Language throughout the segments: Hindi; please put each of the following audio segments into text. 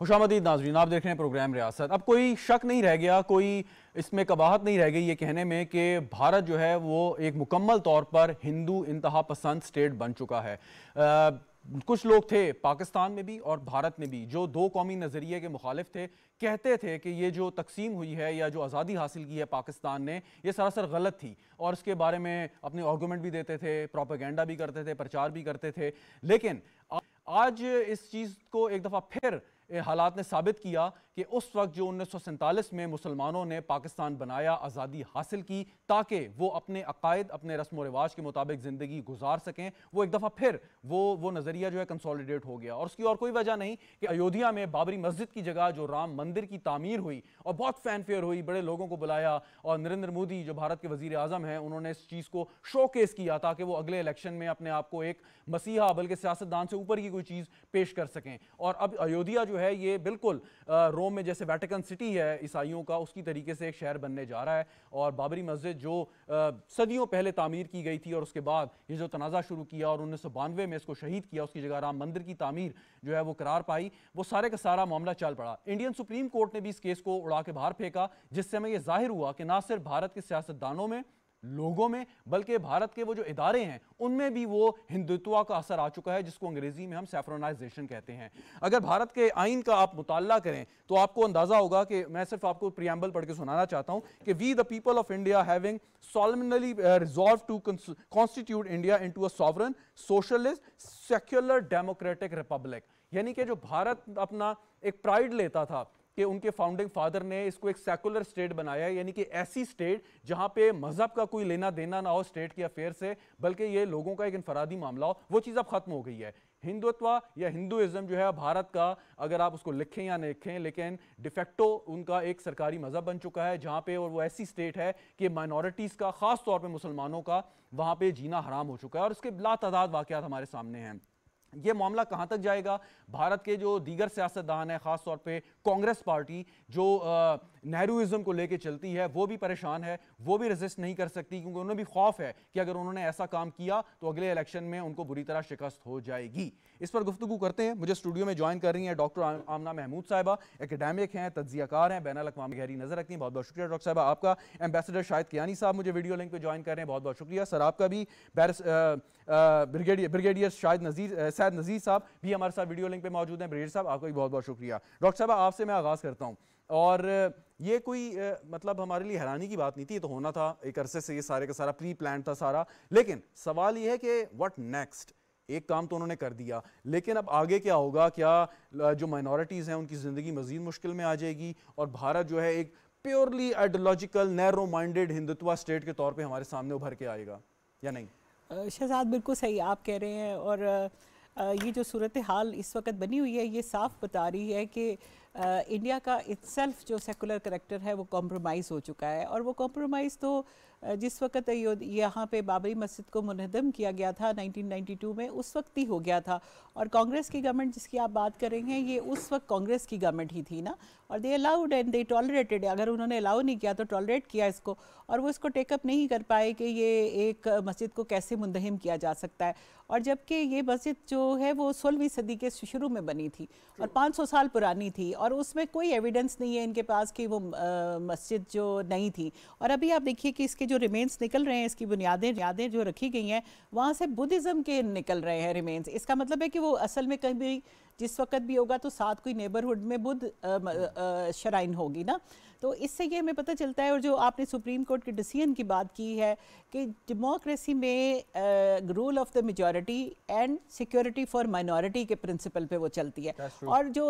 खुशामदीद नाज़रीन, आप देख रहे हैं प्रोग्राम रियासत। अब कोई शक नहीं रह गया, कोई इसमें कबाहत नहीं रह गई ये कहने में कि भारत जो है वो एक मुकम्मल तौर पर हिंदू इंतहा पसंद स्टेट बन चुका है। कुछ लोग थे पाकिस्तान में भी और भारत में भी जो दो कौमी नज़रिए के मुखालिफ थे, कहते थे कि ये जो तकसीम हुई है या जो आज़ादी हासिल की है पाकिस्तान ने, ये सरासर गलत थी और इसके बारे में अपने आर्गूमेंट भी देते थे, प्रोपेगेंडा भी करते थे, प्रचार भी करते थे। लेकिन आज इस चीज़ को एक दफ़ा फिर हालात ने साबित किया कि उस वक्त जो 1947 में मुसलमानों ने पाकिस्तान बनाया, आज़ादी हासिल की ताकि वो अपने अकायद, अपने रस्म व रिवाज के मुताबिक ज़िंदगी गुजार सकें, वो एक दफ़ा फिर वो नज़रिया जो है कंसोलिडेट हो गया। और उसकी और कोई वजह नहीं कि अयोध्या में बाबरी मस्जिद की जगह जो राम मंदिर की तामीर हुई और बहुत फैनफेयर हुई, बड़े लोगों को बुलाया और नरेंद्र मोदी जो भारत के वज़ीर आज़म हैं उन्होंने इस चीज़ को शोकेस किया ताकि वो अगले इलेक्शन में अपने आप को एक मसीहा बल्कि सियासतदान से ऊपर की कोई चीज़ पेश कर सकें। और अब अयोध्या जो है ये बिल्कुल रोम में जैसे वेटिकन सिटी है ईसाइयों का, उसकी तरीके से एक शहर बनने जा रहा है। और बाबरी मस्जिद जो सदियों पहले तामीर की गई थी और उसके बाद ये जो तनाज़ा शुरू किया और 1992 में इसको शहीद किया, उसकी जगह राम मंदिर की तामीर जो है वो करार पाई, वो सारे का सारा मामला चल पड़ा। इंडियन सुप्रीम कोर्ट ने भी इस केस को उड़ा के बाहर फेंका, जिससे हमें यह जाहिर हुआ कि ना सिर्फ भारत के सियासतदानों में, लोगों में, बल्कि भारत के वो जो इदारे हैं उनमें भी वो हिंदुत्व का असर आ चुका है, जिसको अंग्रेजी में हम सैफ्रोनाइजेशन कहते हैं। अगर भारत के आइन का आप मुताला करें तो आपको अंदाजा होगा कि मैं सिर्फ आपको प्रियम्बल पढ़ के सुनाना चाहता हूं कि we the people of India having solemnly resolved to constitute India into a sovereign, socialist, secular, democratic republic। यानी कि जो भारत अपना एक प्राइड लेता था कि उनके फाउंडिंग फादर ने इसको एक सेकुलर स्टेट बनाया है, यानी कि ऐसी स्टेट जहां पे मजहब का कोई लेना देना ना हो स्टेट के अफेयर से, बल्कि ये लोगों का एक इनफरादी मामला हो, वो चीज़ अब खत्म हो गई है। हिंदुत्व या हिंदुइज्म जो है भारत का, अगर आप उसको लिखें या नहीं लिखें, लेकिन डिफेक्टो उनका एक सरकारी मजहब बन चुका है जहां पे, और वो ऐसी स्टेट है कि माइनॉरिटीज़ का, ख़ास तौर पे मुसलमानों का वहां पे जीना हराम हो चुका है। और इसके लातादाद वाक़यात हमारे सामने हैं। ये मामला कहाँ तक जाएगा? भारत के जो दीगर सियासतदान हैं, ख़ास तौर पे कांग्रेस पार्टी जो नेहरूइज्म को लेके चलती है, वो भी परेशान है, वो भी रेजिस्ट नहीं कर सकती, क्योंकि उन्हें भी खौफ है कि अगर उन्होंने ऐसा काम किया तो अगले इलेक्शन में उनको बुरी तरह शिकस्त हो जाएगी। इस पर गुफ्तगू करते हैं। मुझे स्टूडियो में ज्वाइन कर रही हैं डॉक्टर आमना महमूद साहिबा, एकेडमिक हैं, तज्जियाकार हैं, बैनुल-अक़वामी गहरी नज़र रखती हैं। बहुत बहुत शुक्रिया डॉक्टर साहिबा आपका। एम्बेसडर शाहिद कियानी साहब मुझे वीडियो लिंक पर ज्वाइन कर रहे हैं, बहुत बहुत शुक्रिया सर आपका भी। ब्रिगेडियर सैयद नज़ीर साहब भी हमारे साथ वीडियो लिंक पे मौजूद हैं। ब्रिगेडियर साहब आपका भी बहुत बहुत शुक्रिया। डॉक्टर साहब आपसे मैं आगाज़ करता हूँ, और ये कोई मतलब हमारे लिए हैरानी की बात नहीं थी, ये तो होना था एक अरसे से, ये सारे का सारा प्री प्लान था सारा। लेकिन सवाल ये है कि व्हाट नेक्स्ट? एक काम तो उन्होंने कर दिया, लेकिन अब आगे क्या होगा? क्या जो माइनॉरिटीज़ हैं उनकी ज़िंदगी मज़ीद मुश्किल में आ जाएगी और भारत जो है एक purely ideological narrow minded Hindutva state के तौर पर हमारे सामने उभर के आएगा या नहीं? शहजाद बिल्कुल सही आप कह रहे हैं, और ये जो सूरत हाल इस वक्त बनी हुई है ये साफ बता रही है कि इंडिया का इट्सेल्फ जो सेकुलर करैक्टर है वो कॉम्प्रोमाइज़ हो चुका है। और वो कॉम्प्रोमाइज़ तो जिस वक्त यहाँ पे बाबरी मस्जिद को मुनहदम किया गया था 1992 में, उस वक्त ही हो गया था। और कांग्रेस की गवर्नमेंट जिसकी आप बात कर रहे हैं, ये उस वक्त कांग्रेस की गवर्नमेंट ही थी ना, और they allowed and they tolerated. अगर उन्होंने अलाउ नहीं किया तो टॉलरेट किया इसको, और वो इसको टेकअप नहीं कर पाए कि ये एक मस्जिद को कैसे मुंतहिम किया जा सकता है। और जबकि ये मस्जिद जो है वो 16वीं सदी के शुरू में बनी थी और 500 साल पुरानी थी, और उसमें कोई एविडेंस नहीं है इनके पास कि वो मस्जिद जो नई थी। और अभी आप देखिए कि इसके जो रिमेन्स निकल रहे हैं, इसकी बुनियादें जो रखी गई हैं, वहाँ से बुद्धिज़्म के निकल रहे हैं रिमेन्स। इसका मतलब है कि वो असल में कभी जिस वक्त भी होगा तो साथ कोई नेबरहुड में बुद्ध शराइन होगी ना। तो इससे ये हमें पता चलता है, और जो आपने सुप्रीम कोर्ट के डिसीजन की बात की है कि डेमोक्रेसी में rule of the majority and security for minority के प्रिंसिपल पे वो चलती है। और जो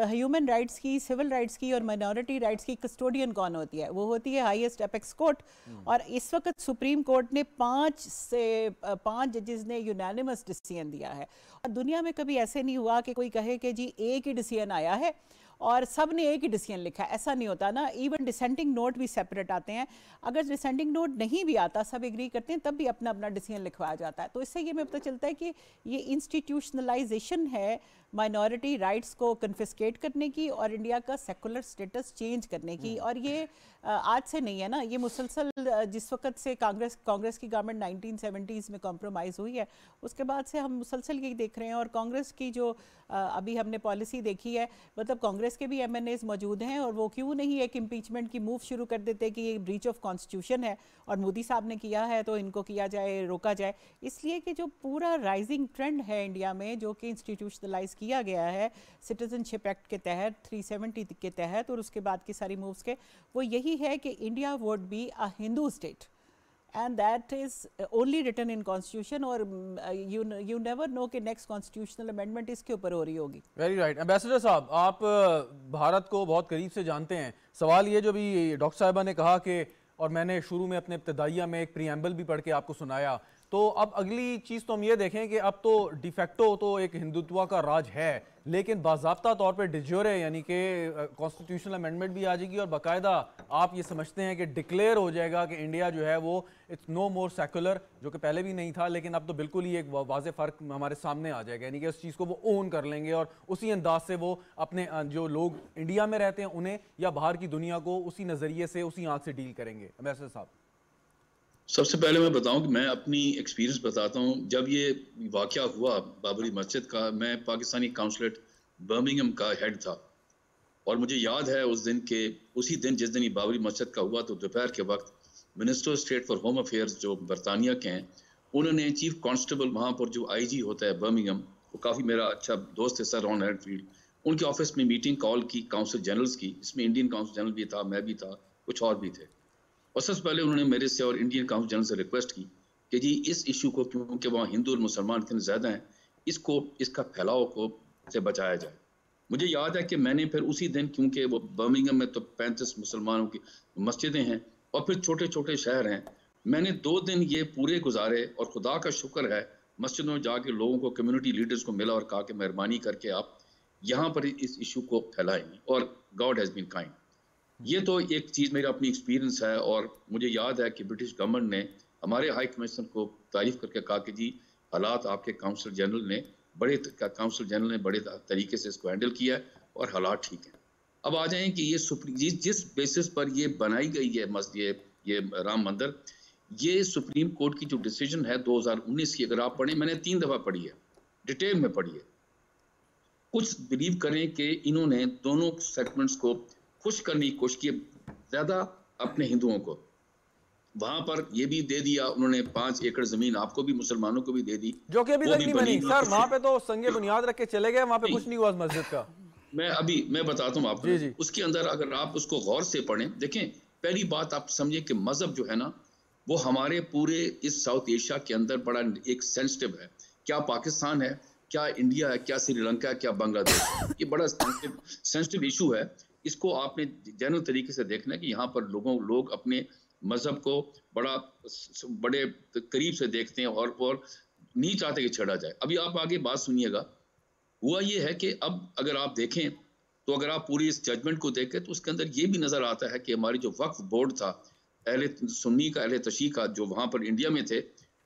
ह्यूमन राइट्स की, सिविल राइट्स की और माइनॉरिटी राइट्स की कस्टोडियन कौन होती है? वो होती है हाईएस्ट एपेक्स कोर्ट। और इस वक्त सुप्रीम कोर्ट ने 5 जजेस ने यूनानिमस डिसीजन दिया है। और दुनिया में कभी ऐसे नहीं हुआ कि कोई कहे कि जी एक ही डिसीजन आया है और सब ने एक ही डिसीजन लिखा है, ऐसा नहीं होता ना। इवन डिसेंटिंग नोट भी सेपरेट आते हैं। अगर डिसेंटिंग नोट नहीं भी आता, सब एग्री करते हैं, तब भी अपना अपना डिसीजन लिखवाया जाता है। तो इससे ये हमें पता चलता है कि ये इंस्टीट्यूशनलाइजेशन है माइनॉरिटी राइट्स को कन्फिस्केट करने की और इंडिया का सेकुलर स्टेटस चेंज करने की। और ये आज से नहीं है ना, ये मुसलसल जिस वक्त से कांग्रेस की गवर्नमेंट 1970s में कॉम्प्रोमाइज़ हुई है, उसके बाद से हम मुसलसल यही देख रहे हैं। और कांग्रेस की जो अभी हमने पॉलिसी देखी है, मतलब कांग्रेस के भी MNAs मौजूद हैं और वो क्यों नहीं एक इम्पीचमेंट की मूव शुरू कर देते कि ये ब्रीच ऑफ कॉन्स्टिट्यूशन है और मोदी साहब ने किया है तो इनको किया जाए, रोका जाए। इसलिए कि जो पूरा राइजिंग ट्रेंड है इंडिया में, जो कि इंस्टीट्यूशनलाइज किया गया है सिटीजनशिप एक्ट के तहत, 370 के तहत, और उसके बाद की सारी मूव्स के, वो यही है कि India would be a Hindu state and that is only written in constitution। और you never know कि next constitutional amendment इसके ऊपर हो रही होगी। Very right. एम्बेसडर साहब, आप भारत को बहुत करीब से जानते हैं, सवाल ये जो भी डॉक्टर साहिबा ने कहा कि, और मैंने शुरू में अपने इब्तदाइया में एक प्रीएम्बल भी पढ़ के आपको सुनाया, तो अब अगली चीज़ तो हम ये देखें कि अब तो डिफेक्टो तो एक हिंदुत्व का राज है, लेकिन बाज़ाब्ता तौर पे डिज्योरे यानी कि कॉन्स्टिट्यूशनल अमेंडमेंट भी आ जाएगी और बाकायदा आप ये समझते हैं कि डिक्लेयर हो जाएगा कि इंडिया जो है वो इट्स नो मोर सेकुलर, जो कि पहले भी नहीं था, लेकिन अब तो बिल्कुल ही एक वाज़े फ़र्क हमारे सामने आ जाएगा, यानी कि उस चीज़ को वो ओन कर लेंगे और उसी अंदाज से वो अपने जो लोग इंडिया में रहते हैं उन्हें या बाहर की दुनिया को उसी नज़रिए से, उसी आँख से डील करेंगे। एम्बेसडर साहब, सबसे पहले मैं बताऊं कि मैं अपनी एक्सपीरियंस बताता हूं। जब ये वाकया हुआ बाबरी मस्जिद का, मैं पाकिस्तानी काउंसलेट बर्मिंघम का हेड था और मुझे याद है उस दिन के, उसी दिन जिस दिन ये बाबरी मस्जिद का हुआ, तो दोपहर के वक्त minister state for home affairs जो बरतानिया के हैं, उन्होंने चीफ कांस्टेबल वहाँ पर जो IG होता है बर्मिंघम, वो काफ़ी मेरा अच्छा दोस्त है सर रॉन हेडफील्ड, उनके ऑफिस में मीटिंग कॉल की काउंसिल जनरल्स की। इसमें इंडियन काउंसिल जनरल भी था, मैं भी था, कुछ और भी थे। और सबसे पहले उन्होंने मेरे से और इंडियन काउंसिल जनरल से रिक्वेस्ट की कि जी इस इशू को, क्योंकि वहाँ हिंदू और मुसलमान इतने ज़्यादा हैं, इसका फैलाव को से बचाया जाए। मुझे याद है कि मैंने फिर उसी दिन, क्योंकि वो बर्मिंघम में तो 35 मुसलमानों की मस्जिदें हैं और फिर छोटे छोटे शहर हैं, मैंने 2 दिन ये पूरे गुजारे और खुदा का शुक्र है मस्जिदों में जाके लोगों को, कम्युनिटी लीडर्स को मिला और कहा कि मेहरबानी करके आप यहाँ पर इस इशू को फैलाएंगे, और गॉड हैज़ बीन काइंड। ये तो एक चीज़ मेरा अपनी एक्सपीरियंस है। और मुझे याद है कि ब्रिटिश गवर्नमेंट ने हमारे हाई कमिश्नर को तारीफ करके कहा कि जी हालात आपके काउंसिल जनरल ने बड़े तरीके से इसको हैंडल किया है और हालात ठीक हैं। अब आ जाएं कि ये जिस बेसिस पर ये बनाई गई है मस्जिद, ये राम मंदिर, ये सुप्रीम कोर्ट की जो डिसीजन है 2019 की, अगर आप पढ़ें, मैंने 3 दफ़ा पढ़ी है, डिटेल में पढ़ी है। कुछ बिलीव करें कि इन्होंने दोनों सेगमेंट्स को खुश करने की कोशिश की, ज़्यादा अपने हिंदुओं को। वहां पर ये भी दे दिया उन्होंने, 5 एकड़ जमीन आपको भी, मुसलमानों को भी दे दी, जो कि अभी तक नहीं बनी सर। वहां पे तो संगे बुनियाद रख के चले गए, वहां पे कुछ नहीं हुआ मस्जिद का। मैं बताता हूँ आपको। उसके अंदर अगर आप उसको गौर से पढ़ें, देखें, पहली बात आप समझे कि मजहब जो है ना, वो हमारे पूरे इस साउथ एशिया के अंदर बड़ा एक सेंसिटिव है। क्या पाकिस्तान है, क्या इंडिया है, क्या श्रीलंका है, क्या बांग्लादेश है, ये बड़ा सेंसिटिव इशू है। इसको आपने जनरल तरीके से देखना है कि यहाँ पर लोग अपने मजहब को बड़े करीब से देखते हैं और नहीं चाहते कि छेड़ा जाए। अभी आप आगे बात सुनिएगा। हुआ ये है कि अब अगर आप देखें, तो अगर आप पूरी इस जजमेंट को देखें, तो उसके अंदर ये भी नजर आता है कि हमारी जो वक्फ बोर्ड था, अहले सुन्नी का, अहले तशी का, जो वहाँ पर इंडिया में थे,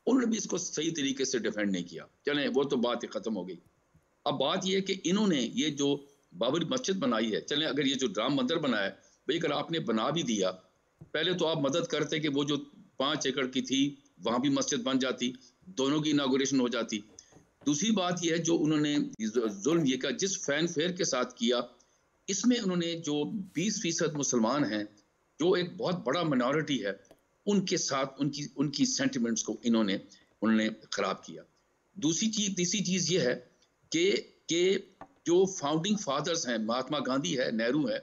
उन्होंने भी इसको सही तरीके से डिफेंड नहीं किया। चलें, वो तो बात ही खत्म हो गई। अब बात ये है कि इन्होंने ये जो बाबरी मस्जिद बनाई है, चलें अगर ये जो राम मंदिर बनाया है, भाई अगर आपने बना भी दिया, पहले तो आप मदद करते कि वो जो 5 एकड़ की थी वहाँ भी मस्जिद बन जाती, दोनों की इनॉग्रेशन हो जाती। दूसरी बात ये है जो उन्होंने जुल्म ये का जिस फैन फेयर के साथ किया, इसमें उन्होंने जो 20% मुसलमान हैं, जो एक बहुत बड़ा माइनॉरिटी है, उनके साथ उनकी सेंटिमेंट्स को उन्होंने खराब किया। तीसरी चीज़ ये है कि जो फाउंडिंग फादर्स हैं, महात्मा गांधी है, नेहरू है,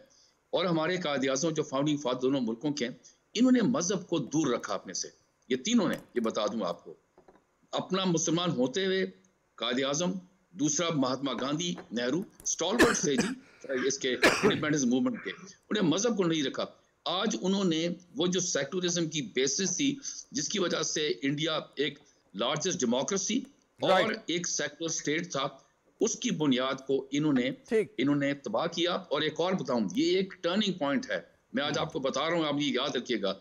और हमारे कायद-ए-आज़म जो फाउंडिंग फादर दोनों मुल्कों के हैं, इन्होंने मजहब को दूर रखा अपने से। ये तीनों ने, ये बता दूं आपको, अपना मुसलमान होते हुए कायद-ए-आज़म, दूसरा महात्मा गांधी, नेहरू स्टॉलवर्ड्स थे जी इसके इंडिपेंडेंस मूवमेंट के, उन्हें मजहब को नहीं रखा। आज उन्होंने वो जो सेक्युलरिज्म की बेसिस थी, जिसकी वजह से इंडिया एक लार्जेस्ट डेमोक्रेसी और एक सेक्युलर स्टेट था, उसकी बुनियाद को इन्होंने तबाह किया। और एक और बताऊं, ये एक टर्निंग पॉइंट है, मैं आज आपको बता रहा हूं, आप ये याद रखिएगा,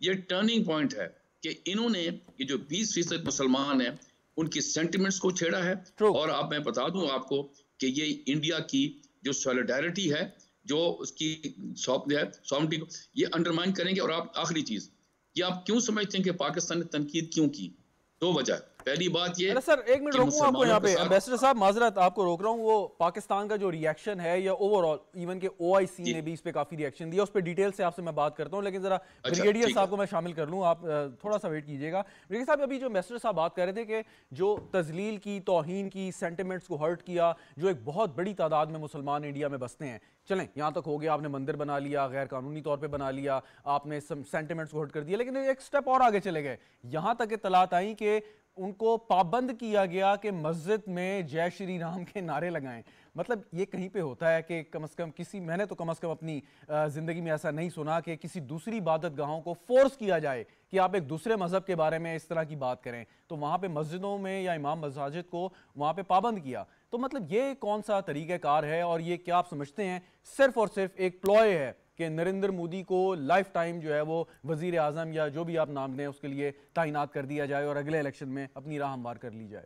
ये टर्निंग पॉइंट है कि इन्होंने ये जो 20% मुसलमान हैं, उनकी सेंटिमेंट्स को छेड़ा है। और अब मैं बता दूं आपको, कि ये इंडिया की जो सॉलिडारिटी है, जो उसकी सॉवरेनिटी को ये अंडरमाइन करेंगे। और आप आखिरी चीज, ये आप क्यों समझते हैं कि पाकिस्तान ने तनकीद क्यों की? दो वजह। पहली बात ये, अरे सर एक मिनट रोकूं आपको यहाँ पे, एम्बेसडर साहब माजरत आपको रोक रहा हूँ। वो पाकिस्तान का जो रिएक्शन है या ओवरऑल इवन के OIC ने भी इस पे काफी रिएक्शन दिया, उस पर डिटेल से आपसे मैं बात करता हूँ, लेकिन जरा ब्रिगेडियर साहब को मैं शामिल कर लूँ, आप थोड़ा सा वेट कीजिएगा। ब्रिगेडियर साहब अभी जो एम्बेसडर साहब बात कर रहे थे कि जो तजलील की, तौहीन की, सेंटिमेंट्स को हर्ट किया, जो एक बहुत बड़ी तादाद में मुसलमान इंडिया में बसते हैं, चलें यहाँ तक हो गया, आपने मंदिर बना लिया, गैर कानूनी तौर पे बना लिया, आपने सेंटिमेंट्स को हर्ट कर दिया, लेकिन एक स्टेप और आगे चले गए, यहाँ तक इत्तलात आई कि उनको पाबंद किया गया कि मस्जिद में जय श्री राम के नारे लगाएं। मतलब ये कहीं पे होता है कि कम से कम किसी, मैंने तो कम से कम अपनी ज़िंदगी में ऐसा नहीं सुना कि किसी दूसरी इबादत गाहों को फोर्स किया जाए कि आप एक दूसरे मज़हब के बारे में इस तरह की बात करें। तो वहाँ पे मस्जिदों में या इमाम मसाजिद को वहाँ पे पाबंद किया। तो मतलब ये कौन सा तरीक़ाकार है, और ये क्या आप समझते हैं सिर्फ और सिर्फ एक प्लॉय है कि नरेंद्र मोदी को लाइफ टाइम जो है वो वजीर आज़म या जो भी आप नाम दें उसके लिए तैनात कर दिया जाए और अगले इलेक्शन में अपनी राह हमवार कर ली जाए?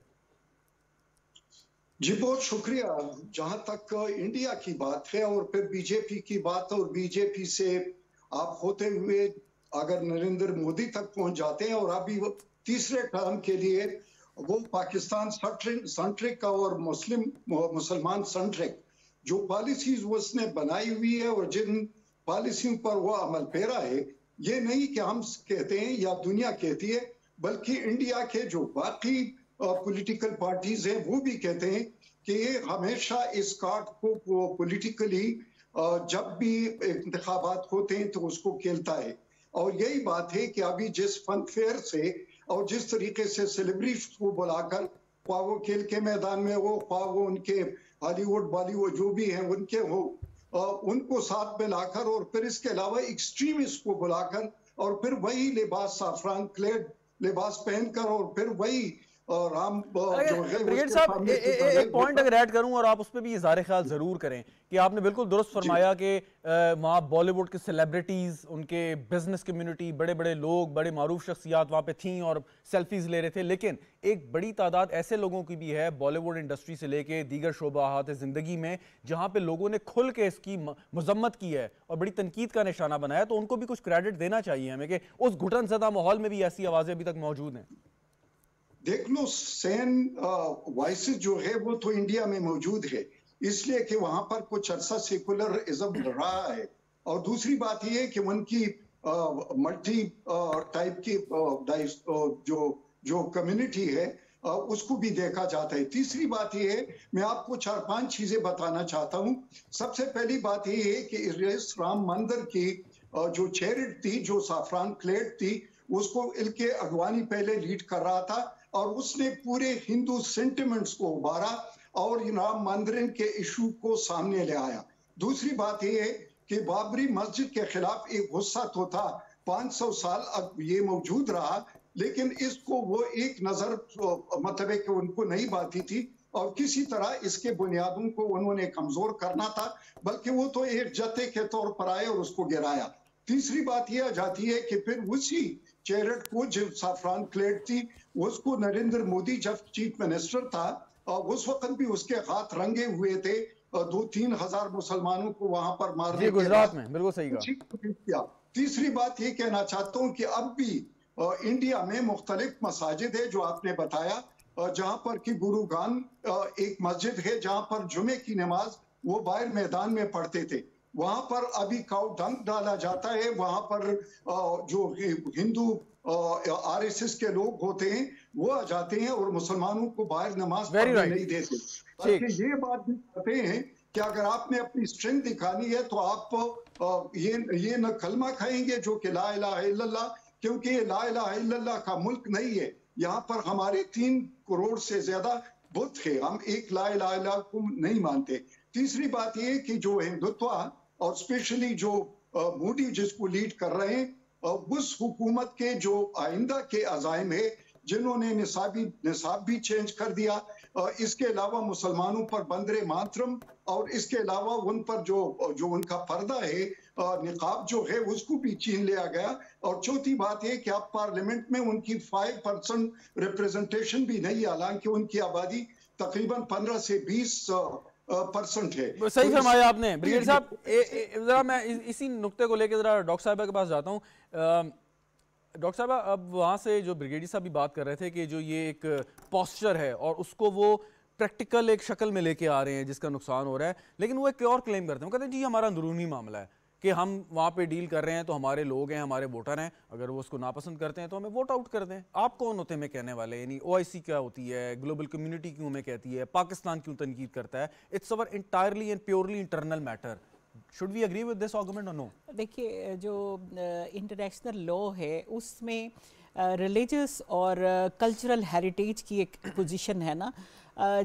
जी बहुत शुक्रिया। जहां तक इंडिया की बात है और फिर बीजेपी की बात, और बीजेपी से आप होते हुए अगर नरेंद्र मोदी तक पहुंच जाते हैं, और अभी वो तीसरे टर्म के लिए वो पाकिस्तान सेंट्रिक और मुसलमान सेंट्रिक जो पॉलिसीज उसने बनाई हुई है और जिन पॉलिसियों पर वो अमल पेरा है, ये नहीं कि हम कहते हैं या दुनिया कहती है, बल्कि इंडिया के जो बाकी पॉलिटिकल पार्टीज हैं वो भी कहते हैं कि ये हमेशा इस कार्ड को पॉलिटिकली जब भी इंतखाबात होते हैं तो उसको खेलता है। और यही बात है कि अभी जिस फन फेयर से और जिस तरीके से सेलिब्रिटीज को बुलाकर, ख्वाह वो खेल के मैदान में हो, ख्वाह वो उनके हॉलीवुड बॉलीवुड जो भी हैं उनके हो, उनको साथ में लाकर, और फिर इसके अलावा एक्सट्रीमिस्ट को बुलाकर, और फिर वही लिबास साफरान क्लेड लिबास पहनकर, और फिर वही राम जो है। ब्रिगेड साहब एक पॉइंट अगर ऐड करूं और आप उस पर भी इज़हार ख्याल जरूर करें कि आपने बिल्कुल दुरुस्त फरमाया कि वहाँ बॉलीवुड के सेलिब्रिटीज, उनके बिजनेस कम्युनिटी, बड़े बड़े लोग, बड़े मारूफ शख्सियात वहाँ पे थीं और सेल्फीज ले रहे थे, लेकिन एक बड़ी तादाद ऐसे लोगों की भी है बॉलीवुड इंडस्ट्री से लेके दीगर शोबाहात ज़िंदगी में जहाँ पे लोगों ने खुल के इसकी मजम्मत की है और बड़ी तनकीद का निशाना बनाया। तो उनको भी कुछ क्रेडिट देना चाहिए हमें कि उस घुटन ज़दा माहौल में भी ऐसी आवाज़ें अभी तक मौजूद हैं। देख लो, सैन वॉइसेस जो है वो तो इंडिया में मौजूद है, इसलिए कि वहां पर कुछ अरसा सेकुलरिज्म रहा है। और दूसरी बात यह है कि उनकी मल्टी टाइप की जो कम्युनिटी है उसको भी देखा जाता है। तीसरी बात यह है, मैं आपको 4-5 चीजें बताना चाहता हूँ। सबसे पहली बात यह है कि इस राम मंदिर की जो चेरिट थी, जो साफरान क्लेड थी, उसको इल्के अडवाणी पहले लीड कर रहा था और उसने पूरे हिंदू सेंटिमेंट्स को उभारा और राम मंदिर के इशू को सामने ले आया। दूसरी बात यह है कि बाबरी मस्जिद के खिलाफ एक गुस्सा तो था, 500 साल अब ये मौजूद रहा, लेकिन इसको वो एक नजर मतलब है कि उनको नहीं बाती थी और किसी तरह इसके बुनियादों को उन्होंने कमजोर करना था, बल्कि वो तो एक जत्थे के तौर पर आए और उसको गिराया। तीसरी बात यह आ जाती है कि फिर उसी चैरिट को, जो साफरान क्लेड थी, उसको नरेंद्र मोदी जब चीफ मिनिस्टर था उस वक्त भी उसके हाथ रंगे हुए थे, 2-3 हजार मुसलमानों को वहां पर मारने के गुजरात में, बिल्कुल सही कहा। तीसरी बात ये कहना चाहता हूँ कि अब भी इंडिया में मुख्तलिफ मसाजिद है जो आपने बताया, जहां पर कि गुरुगान एक मस्जिद है जहां पर जुमे की नमाज वो बाहर मैदान में पढ़ते थे, वहां पर अभी काउ डंक डाला जाता है। वहां पर जो हिंदू RSS के लोग होते हैं वो आ जाते हैं और मुसलमानों को बाहर नमाज पढ़ने नहीं देते। ये बात भी कहते हैं कि अगर आपने अपनी स्ट्रेंथ दिखानी है तो आप ये न कलमा खाएंगे जो कि ला इलाहा इल्लल्लाह, क्योंकि ये ला इलाहा इल्लल्लाह का मुल्क नहीं है। यहाँ पर हमारे 3 करोड़ से ज्यादा बुत है, हम एक ला इलाहा इल्लल्लाह को नहीं मानते। तीसरी बात ये कि जो हिंदुत्व और स्पेशली जो मोदी जिसको लीड कर रहे हैं, उस हुकूमत के जो आइंदा के अज़ाइम है, जिन्होंने निसाब भी चेंज कर दिया, इसके अलावा मुसलमानों पर बंदरे मातरम और इसके अलावा उन पर जो उनका पर्दा है, निकाब जो है, उसको भी छीन लिया गया। और चौथी बात है कि अब पार्लियामेंट में उनकी 5% रिप्रेजेंटेशन भी नहीं, हालांकि उनकी आबादी तकरीबन 15 से 20 % है। सही तो फरमाया आपने ब्रिगेडियर साहब। जरा मैं इसी नुक्ते को लेकर जरा डॉक्टर साहिबा के पास जाता हूँ। डॉक्टर साहब, अब वहाँ से जो ब्रिगेडियर साहब भी बात कर रहे थे कि जो ये एक पॉस्चर है और उसको वो प्रैक्टिकल एक शक्ल में लेके आ रहे हैं जिसका नुकसान हो रहा है, लेकिन वो एक और क्लेम करते हैं, वो कहते हैं जी हमारा अंदरूनी मामला है कि हम वहाँ पे डील कर रहे हैं तो हमारे लोग हैं, हमारे वोटर हैं, अगर वो उसको नापसंद करते हैं तो हमें वोट आउट कर दें। आप कौन होते हैं मैं कहने वाले? यानी OIC क्या होती है, ग्लोबल कम्युनिटी क्यों हमें कहती है, पाकिस्तान क्यों तनकीद करता है? It's our entirely and purely internal matter. Should we agree with this argument और नो? देखिए, जो इंटरनेशनल लॉ है उसमें रिलीजियस और कल्चरल हेरिटेज की एक पोजीशन है ना।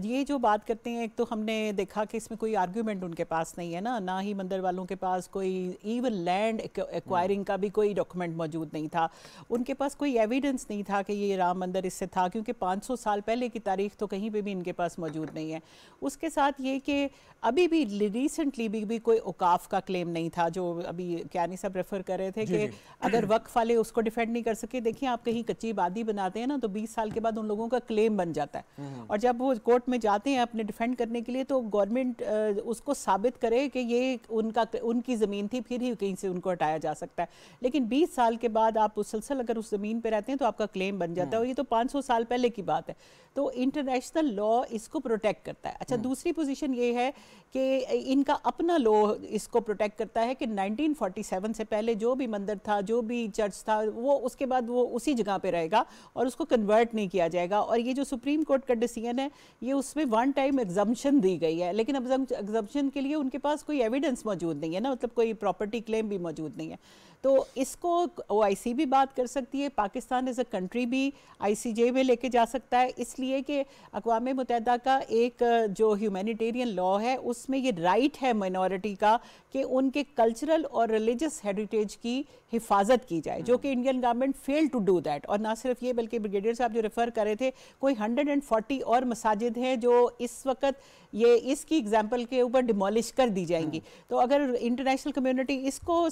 ये जो बात करते हैं, एक तो हमने देखा कि इसमें कोई आर्ग्यूमेंट उनके पास नहीं है ना ही मंदिर वालों के पास कोई इवन लैंड एक्वायरिंग का भी कोई डॉक्यूमेंट मौजूद नहीं था। उनके पास कोई एविडेंस नहीं था कि ये राम मंदिर इससे था, क्योंकि 500 साल पहले की तारीख तो कहीं पे भी इनके पास मौजूद नहीं है। उसके साथ ये कि अभी भी रिसेंटली भी कोई औकाफ का क्लेम नहीं था, जो अभी क्यानी साहब रेफर कर रहे थे कि अगर वक्फ वाले उसको डिफेंड नहीं कर सके। देखिए, आप कहीं कच्ची आबादी बनाते हैं ना तो 20 साल के बाद उन लोगों का क्लेम बन जाता है, और जब वो कोर्ट में जाते हैं अपने डिफेंड करने के लिए तो गवर्नमेंट उसको साबित करे कि ये उनकी ज़मीन थी, फिर ही कहीं से उनको हटाया जा सकता है। लेकिन 20 साल के बाद आप मुसलसल अगर उस ज़मीन पे रहते हैं तो आपका क्लेम बन जाता है, और ये तो 500 साल पहले की बात है। तो इंटरनेशनल लॉ इसको प्रोटेक्ट करता है। अच्छा, दूसरी पोजीशन ये है कि इनका अपना लॉ इसको प्रोटेक्ट करता है कि 1947 से पहले जो भी मंदिर था, जो भी चर्च था, वो उसके बाद वो उसी जगह पे रहेगा और उसको कन्वर्ट नहीं किया जाएगा। और ये जो सुप्रीम कोर्ट का डिसीजन है, ये उसमें वन टाइम एग्जम्पशन दी गई है, लेकिन एग्जम्पशन के लिए उनके पास कोई एविडेंस मौजूद नहीं है ना, मतलब कोई प्रॉपर्टी क्लेम भी मौजूद नहीं है। तो इसको OIC भी बात कर सकती है, पाकिस्तान एज अ कंट्री भी ICJ में लेके जा सकता है, इसलिए कि अक़वाम मुत्तहिदा का एक जो ह्यूमैनिटेरियन लॉ है उसमें ये राइट है माइनॉरिटी का कि उनके कल्चरल और रिलीजियस हेरिटेज की हिफाजत की जाए, जो कि Indian government fail to do that. और ना सिर्फ ये, बल्कि ब्रिगेडियर साहब जो रेफर कर रहे थे, कोई 140 और मसाजिद हैं जो इस वक्त ये इसकी एग्जाम्पल के ऊपर डिमोलिश कर दी जाएंगी। तो अगर इंटरनेशनल कम्युनिटी इसको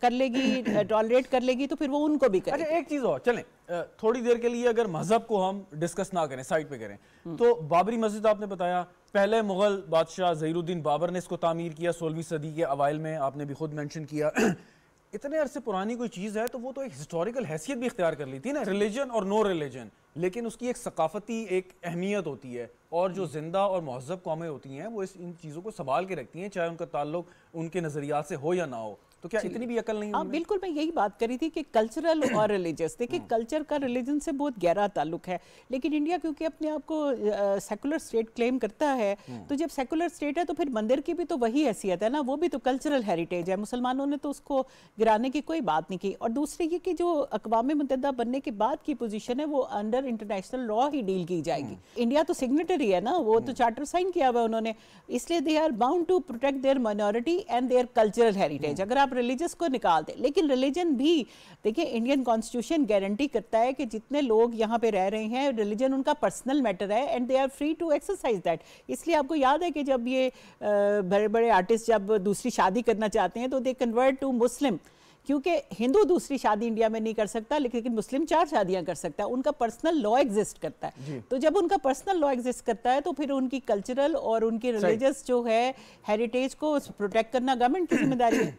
कर लेगी, टॉलरेट कर लेगी, तो फिर वो उनको भी करेगी। अच्छा, एक चीज और चलें, थोड़ी देर के लिए अगर मजहब को हम डिस्कस ना करें, साइड पे करें, तो बाबरी मस्जिद आपने बताया, पहले मुगल बादशाह ज़हीरुद्दीन बाबर ने इसको तामीर किया 16वीं सदी के अवाइल में, आपने भी खुद मेंशन किया। इतने अरसे पुरानी कोई चीज़ है तो वो तो एक हिस्टोरिकल हैसियत भी इख्तियार कर ली थी ना, रिलीजन और नो रिलीजन, लेकिन उसकी एक सकाफती एक अहमियत होती है, और जो जिंदा और महज़ब कौमें होती हैं वो इन चीज़ों को संभाल के रखती हैं, चाहे उनका ताल्लुक उनके नज़रियात से हो या ना हो। तो क्या इतनी भी अकल नहीं? बिल्कुल, मैं यही बात करी थी कि कल्चरल और रिलीजियस, देखिए कल्चर का रिलीजन से बहुत गहरा ताल्लुक है, लेकिन इंडिया क्योंकि अपने आप को सेकुलर स्टेट क्लेम करता है, तो जब सेकुलर स्टेट है तो फिर मंदिर की भी तो वही हैसियत है ना, वो भी तो कल्चरल हेरिटेज है। मुसलमानों ने तो उसको गिराने की कोई बात नहीं की। और दूसरी ये कि जो अक़वाम मुत्तहिदा बनने के बाद की पोजीशन है वो अंडर इंटरनेशनल लॉ ही डील की जाएगी। इंडिया तो सिग्नेटरी है ना, वो तो चार्टर साइन किया हुआ उन्होंने, इसलिए they are bound to protect their minority and their cultural heritage. अगर आप रिलीजियस को निकाल दे, लेकिन रिलीजन भी देखिए इंडियन कॉन्स्टिट्यूशन गारंटी करता है कि जितने लोग यहाँ पे रह रहे हैं, रिलीजन उनका पर्सनल मैटर है and they are free to exercise that. इसलिए आपको याद है कि जब ये बड़े बड़े आर्टिस्ट जब दूसरी शादी करना चाहते हैं तो दे कन्वर्ट टू मुस्लिम, क्योंकि हिंदू दूसरी शादी इंडिया में नहीं कर सकता, लेकिन मुस्लिम 4 शादियां कर सकता है, उनका पर्सनल लॉ एग्जिस्ट करता है। तो जब उनका पर्सनल लॉ एग्जिस्ट करता है तो फिर उनकी कल्चरल और उनकी रिलीजियस जो है हेरिटेज को प्रोटेक्ट करना गवर्नमेंट की जिम्मेदारी है।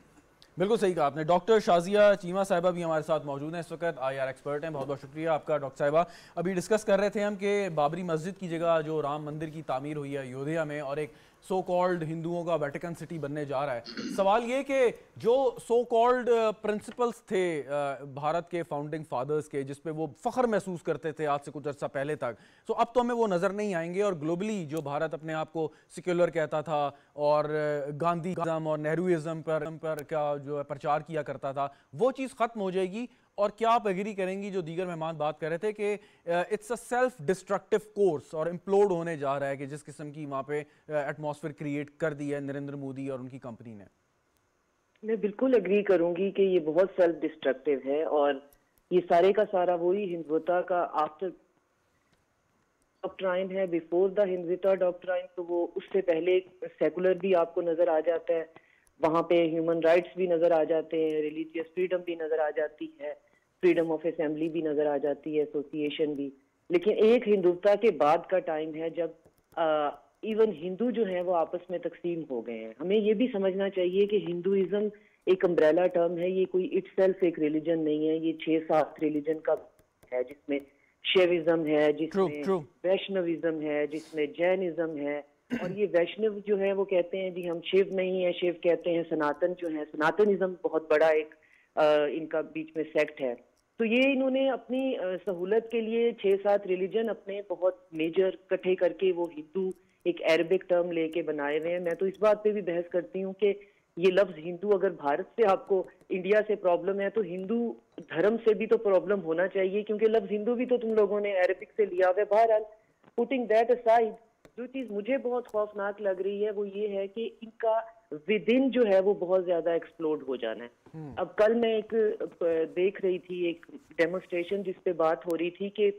बिल्कुल सही कहा आपने। डॉक्टर शाजिया चीमा साहिबा भी हमारे साथ मौजूद हैं इस वक्त, IR एक्सपर्ट हैं। बहुत बहुत शुक्रिया आपका डॉक्टर साहिबा। अभी डिस्कस कर रहे थे हम कि बाबरी मस्जिद की जगह जो राम मंदिर की तामीर हुई है अयोध्या में और एक सो कॉल्ड हिंदुओं का वेटिकन सिटी बनने जा रहा है, सवाल ये कि जो सो कॉल्ड प्रिंसिपल्स थे भारत के फाउंडिंग फादर्स के, जिस पे वो फख्र महसूस करते थे आज से कुछ अर्सा पहले तक, तो अब तो हमें वो नज़र नहीं आएंगे। और ग्लोबली जो भारत अपने आप को सिक्युलर कहता था और गांधीज़म और नेहरूइज़म पर का जो प्रचार किया करता था, वो चीज़ ख़त्म हो जाएगी। और क्या आप एग्री करेंगी, जो दीगर मेहमान बात कर रहे थे कि it's a self destructive course और इम्प्लोड होने जा रहा है, कि जिस किस्म की वहाँ पे एटमॉस्फेयर क्रिएट कर दी है नरेंद्र मोदी और उनकी कंपनी ने? मैं बिल्कुल एग्री करूंगी कि ये बहुत सेल्फ डिस्ट्रक्टिव है, और ये सारे का सारा वही हिंदुत्व का आफ्टर डॉक्ट्राइन है, बिफोर द हिंदुत्व डॉक्ट्राइन। तो वो उससे पहले सेकुलर भी आपको नजर आ जाता है, वहाँ पे ह्यूमन राइट्स भी नजर आ जाते हैं, रिलीजियस फ्रीडम भी नजर आ जाती है, फ्रीडम ऑफ असेंबली भी नजर आ जाती है, एसोसिएशन भी। लेकिन एक हिंदुत्व के बाद का टाइम है जब इवन हिंदू जो है वो आपस में तकसीम हो गए हैं। हमें ये भी समझना चाहिए कि हिंदुइज्म एक अम्ब्रेला टर्म है, ये कोई इटसेल्फ एक रिलीजन नहीं है, ये 6-7 रिलीजन का है, जिसमें शैविज्म है, जिसमें वैष्णविज्म है, जिसमें जैनिज्म है। और ये वैष्णव जो है वो कहते हैं जी हम शिव नहीं है, शिव कहते हैं सनातन जो है, सनातनिज्म बहुत बड़ा एक इनका बीच में सेक्ट है। तो ये इन्होंने अपनी सहूलत के लिए 6-7 रिलीजन अपने बहुत मेजर इकट्ठे करके वो हिंदू एक अरबिक टर्म लेके बनाए हुए हैं। मैं तो इस बात पे भी बहस करती हूँ कि ये लफ्ज हिंदू अगर भारत से आपको इंडिया से प्रॉब्लम है तो हिंदू धर्म से भी तो प्रॉब्लम होना चाहिए, क्योंकि लफ्ज हिंदू भी तो तुम लोगों ने अरबिक से लिया हुआ है। बहरहाल पुटिंग दैट असाइड, जो चीज मुझे बहुत खौफनाक लग रही है वो ये है कि इनका विद इन जो है वो बहुत ज्यादा एक्सप्लोड हो जाना है। अब कल मैं एक देख रही थी एक डेमोन्स्ट्रेशन जिसपे बात हो रही थी कि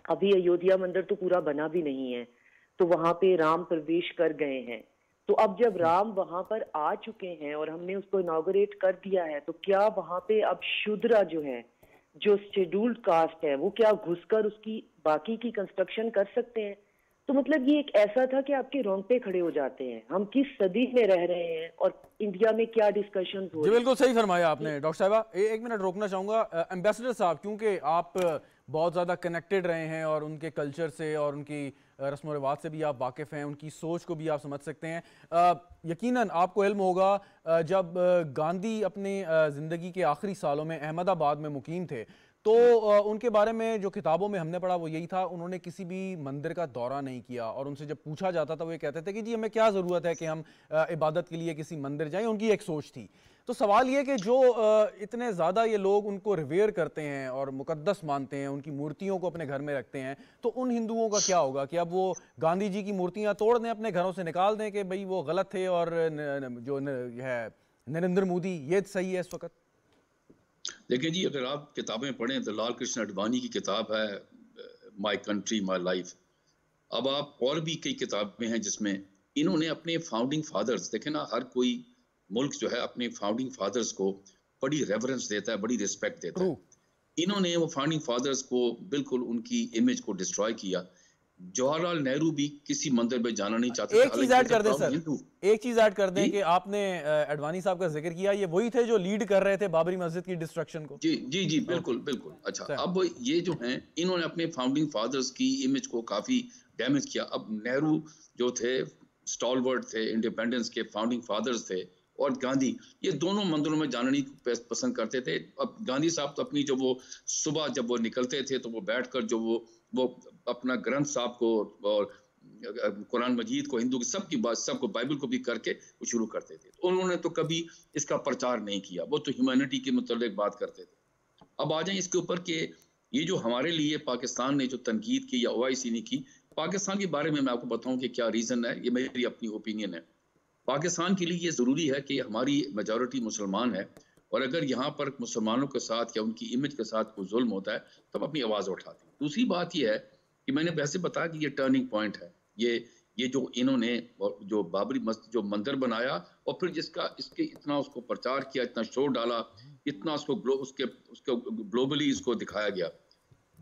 अभी अयोध्या मंदिर तो पूरा बना भी नहीं है, तो वहां पे राम प्रवेश कर गए हैं। तो अब जब राम वहां पर आ चुके हैं और हमने उसको इनॉग्रेट कर दिया है, तो क्या वहां पे अब शूद्रा जो है, जो शेड्यूल्ड कास्ट है, वो क्या घुसकर उसकी बाकी की कंस्ट्रक्शन कर सकते हैं? तो मतलब ये एक ऐसा था कि आपके रोंगटे खड़े हो जाते हैं, हम किस सदी में रह रहे हैं और इंडिया में क्या डिस्कशन हो रही है। बिल्कुल सही फरमाया आपने डॉक्टर साहिबा। एक मिनट रोकना चाहूंगा एम्बेसडर साहब, क्योंकि आप बहुत ज़्यादा कनेक्टेड रहे हैं और उनके कल्चर से और उनकी रस्म रिवाज से भी आप वाकिफ़ हैं, उनकी सोच को भी आप समझ सकते हैं। यकीनन आपको इल्म होगा जब गांधी अपनी ज़िंदगी के आखिरी सालों में अहमदाबाद में मुकीम थे तो उनके बारे में जो किताबों में हमने पढ़ा वो यही था, उन्होंने किसी भी मंदिर का दौरा नहीं किया और उनसे जब पूछा जाता था वो ये कहते थे कि जी हमें क्या ज़रूरत है कि हम इबादत के लिए किसी मंदिर जाएं। उनकी एक सोच थी। तो सवाल ये कि जो इतने ज़्यादा ये लोग उनको रिवेयर करते हैं और मुकद्दस मानते हैं, उनकी मूर्तियों को अपने घर में रखते हैं, तो उन हिंदुओं का क्या होगा कि अब वो गांधी जी की मूर्तियाँ तोड़ दें, अपने घरों से निकाल दें कि भाई वो गलत थे और जो है नरेंद्र मोदी ये सही है इस वक्त? देखिए जी, अगर आप किताबें पढ़ें तो लाल कृष्ण अडवाणी की किताब है माय कंट्री माय लाइफ। अब आप और भी कई किताबें हैं जिसमें इन्होंने अपने फाउंडिंग फादर्स, देखें ना, हर कोई मुल्क जो है अपने फाउंडिंग फादर्स को बड़ी रेफरेंस देता है, बड़ी रिस्पेक्ट देता है। इन्होंने वो फाउंडिंग फादर्स को बिल्कुल उनकी इमेज को डिस्ट्रॉय किया। जवाहरलाल नेहरू भी किसी मंदिर में जाना नहीं चाहते। एक चीज ऐड कर दें सर, एक चीज ऐड कर दें कि आपने अडवाणी साहब का जिक्र किया, ये वही थे जो लीड कर रहे थे बाबरी मस्जिद की डिस्ट्रक्शन को। जी जी जी, बिल्कुल बिल्कुल। अच्छा, अब ये जो हैं इन्होंने अपने फाउंडिंग फादर्स की इमेज को काफी डैमेज किया। अब नेहरू जो थे स्टॉलवर्ड थे, इंडिपेंडेंस के फाउंडिंग फादर्स थे, और गांधी ये दोनों मंदिरों में जाना नहीं पसंद करते थे। अब गांधी साहब तो अपनी जो वो सुबह जब वो निकलते थे तो वो बैठकर जो वो अपना ग्रंथ साहब को और कुरान मजीद को, हिंदू की सबकी बात, सबको बाइबल को भी करके वो शुरू करते थे। तो उन्होंने तो कभी इसका प्रचार नहीं किया, वो तो ह्यूमैनिटी के मुतालिक बात करते थे। अब आ जाए इसके ऊपर कि ये जो हमारे लिए पाकिस्तान ने जो तनकीद की या ओआईसी ने की, पाकिस्तान के बारे में मैं आपको बताऊं कि क्या रीज़न है। ये मेरी अपनी ओपिनियन है। पाकिस्तान के लिए ये ज़रूरी है कि हमारी मेजॉरिटी मुसलमान है, और अगर यहाँ पर मुसलमानों के साथ या उनकी इमेज के साथ कोई जुल्म होता है तो हम अपनी आवाज़ उठाते हैं। दूसरी बात ये है कि मैंने वैसे बताया कि ये टर्निंग पॉइंट है। ये जो इन्होंने जो बाबरी मस्जिद जो मंदिर बनाया और फिर जिसका इसके इतना उसको प्रचार किया, इतना शोर डाला, इतना उसको ग्लोबली इसको दिखाया गया,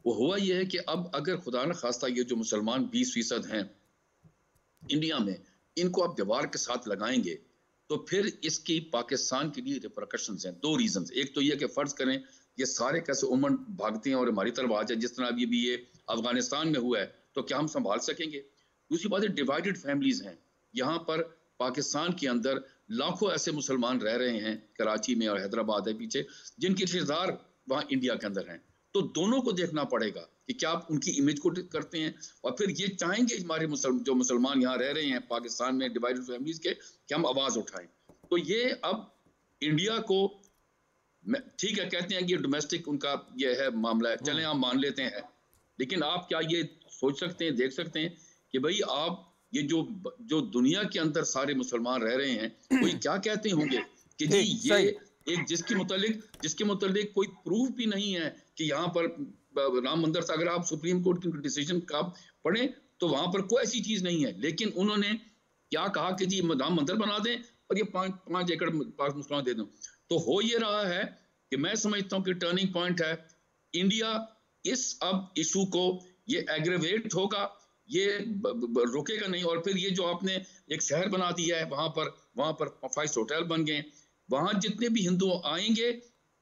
वो हुआ ये है कि अब अगर खुदा न खास्ता ये जो मुसलमान 20% हैं इंडिया में, इनको आप दीवार के साथ लगाएंगे तो फिर इसकी पाकिस्तान के लिए रिपरकशंस हैं। 2 रीजंस। एक तो ये कि फर्ज करें ये सारे कैसे उमड़ भागते हैं और हमारी तरफ आ जाए, जिस तरह अभी भी ये अफगानिस्तान में हुआ है, तो क्या हम संभाल सकेंगे? दूसरी बात है डिवाइडेड फैमिलीज हैं यहाँ पर। पाकिस्तान के अंदर लाखों ऐसे मुसलमान रह रहे हैं, कराची में और हैदराबाद है पीछे, जिनके रिश्तेदार वहाँ इंडिया के अंदर हैं। तो दोनों को देखना पड़ेगा कि क्या आप उनकी इमेज को करते हैं, और फिर ये चाहेंगे हमारे जो मुसलमान यहाँ रह रहे हैं पाकिस्तान में डिवाइडेड फैमिलीज के, कि हम आवाज उठाएं। तो ये अब इंडिया को, ठीक है कहते हैं कि डोमेस्टिक उनका ये है मामला है, चलें हम मान लेते हैं, लेकिन आप क्या ये सोच सकते हैं, देख सकते हैं कि भाई आप ये जो दुनिया के अंदर सारे मुसलमान रह रहे हैं, कोई क्या कहते होंगे कि जी ये एक जिसके मुतालिक कोई प्रूफ भी नहीं है कि यहाँ पर राम मंदिर था। अगर आप सुप्रीम कोर्ट की डिसीजन का पढ़ें तो वहां पर कोई ऐसी चीज नहीं है, लेकिन उन्होंने क्या कहा कि जी राम मंदिर बना दें और ये 5 एकड़ पाक मुसलमान दे दें। तो हो ये रहा है कि मैं समझता हूँ कि टर्निंग पॉइंट है। इंडिया इस अब इशू को ये एग्रेवेट होगा ये रुकेगा नहीं। और फिर ये जो आपने एक शहर बना दिया है, वहां पर 5 होटल बन गए, वहां जितने भी हिंदू आएंगे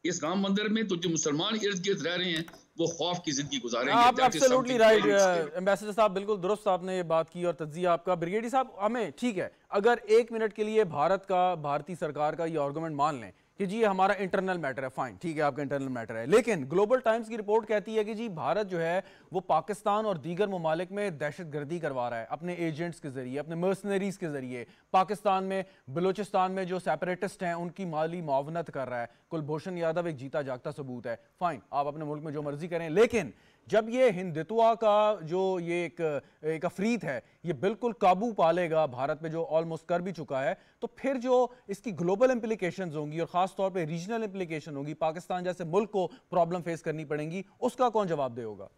इस राम मंदिर में, तो जो मुसलमान इर्द गिर्द रह रहे हैं वो खौफ की जिंदगी गुजारेंगे। आप एब्सोल्युटली राइट एम्बेसडर साहब, बिल्कुल दुरुस्त आपने ये बात की और तज्जिया आपका। ब्रिगेडियर साहब, हमें ठीक है, अगर 1 मिनट के लिए भारतीय सरकार का ये आर्गुमेंट मान लें कि जी ये हमारा इंटरनल मैटर है, फाइन, ठीक है, आपका इंटरनल मैटर है, लेकिन ग्लोबल टाइम्स की रिपोर्ट कहती है कि जी भारत जो है वो पाकिस्तान और दीगर ममालिक में दहशतगर्दी करवा रहा है अपने एजेंट्स के जरिए, अपने मर्सनरीज के जरिए। पाकिस्तान में बलूचिस्तान में जो सेपरेटिस्ट हैं उनकी माली मुआवनत कर रहा है। कुलभूषण यादव एक जीता जागता सबूत है। फाइन, आप अपने मुल्क में जो मर्जी करें, लेकिन जब ये हिंदुत्वा का जो ये एक अफरीत है ये बिल्कुल काबू पा लेगा भारत पे, जो ऑलमोस्ट कर भी चुका है, तो फिर जो इसकी ग्लोबल इंप्लीकेशंस होंगी और खास तौर पे रीजनल इंप्लीकेशन होगी, पाकिस्तान जैसे मुल्क को प्रॉब्लम फेस करनी पड़ेंगी, उसका कौन जवाब दे होगा?